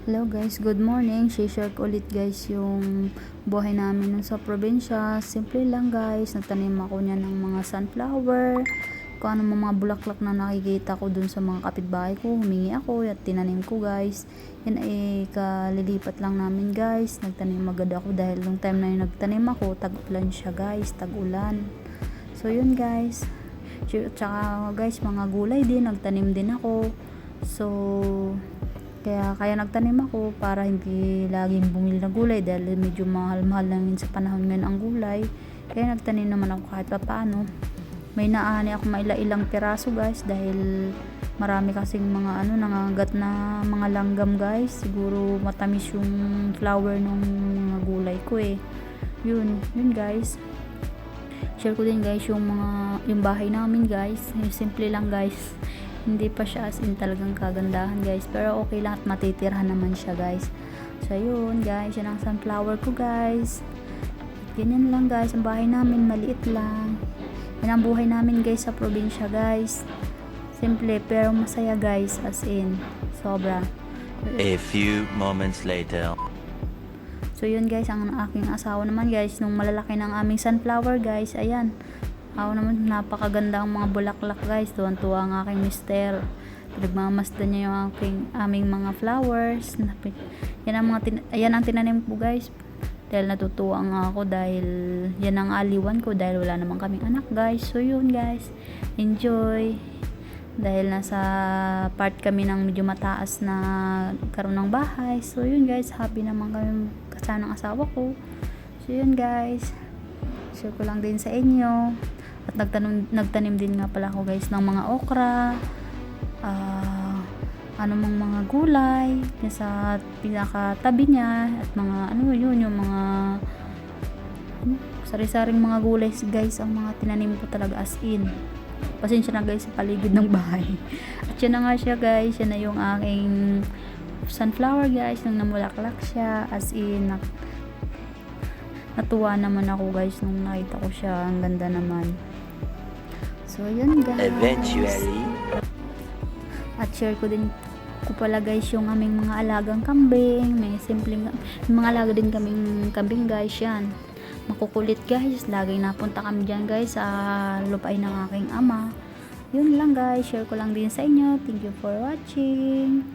Hello guys, good morning. Share ko ulit guys yung buhay namin nun sa probinsya. Simple lang guys, nagtanim ako niya ng mga sunflower. Kung ano mga bulaklak na nakikita ko dun sa mga kapitbahay ko, humingi ako at tinanim ko guys. Yan ay kalilipat lang namin guys. Nagtanim agad ako dahil nung time na yung nagtanim ako, tag-ulan siya guys, tag-ulan. So yun guys. Tsaka guys, mga gulay din, nagtanim din ako. So kaya nagtanim ako para hindi laging bumili ng gulay dahil medyo mahal-mahal lang yun sa panahon ngayon ang gulay. Kaya nagtanim naman ako kahit paano. May naani ako maila-ilang piraso guys dahil marami kasing mga nangangagat na mga langgam guys. Siguro matamis yung flower ng mga gulay ko Yun guys. Share ko din guys yung bahay namin guys. Yung simple lang guys. Hindi pa siya as in talagang kagandahan guys, pero okay lang at matitirhan naman siya guys. So yun guys, yan ang sunflower ko guys. At ganyan lang guys, ang bahay namin maliit lang. Yan ang buhay namin guys sa probinsya guys. Simple pero masaya guys, as in sobra. A few moments later. So yun guys, ang aking asawa naman guys, nung malalaki ng aming sunflower guys, ayan. Ako naman, napakaganda ang mga bulaklak guys. Tuwan-tuwa ang aking mister. Nagmamasdan niya yung aming mga flowers. Yan ang tinanim ko guys. Dahil natutuwa nga ako dahil yan ang aliwan ko dahil wala naman kaming anak guys. So yun guys, enjoy. Dahil nasa part kami ng medyo mataas na karoon ng bahay. So yun guys, happy naman kami kasama ng asawa ko. So yun guys, share ko lang din sa inyo. At nagtanim din nga pala ako guys ng mga okra, mga gulay sa pinakatabi niya at mga yung mga sari-saring mga gulay guys ang mga tinanim ko talaga as in. Pasensya na guys sa paligid ng bahay. At yun na nga siya guys, yan na yung aking sunflower guys, nung namulaklak siya as in. Natuwa naman ako guys nung nakita ko siya, ang ganda naman. So yun guys. Eventually. At share ko din ko pala guys yung aming mga alagang kambing. May mga alaga din kaming kambing guys yan. Makukulit guys. Laging napunta kami dyan guys sa lupain ng aking ama. Yun lang guys. Share ko lang din sa inyo. Thank you for watching.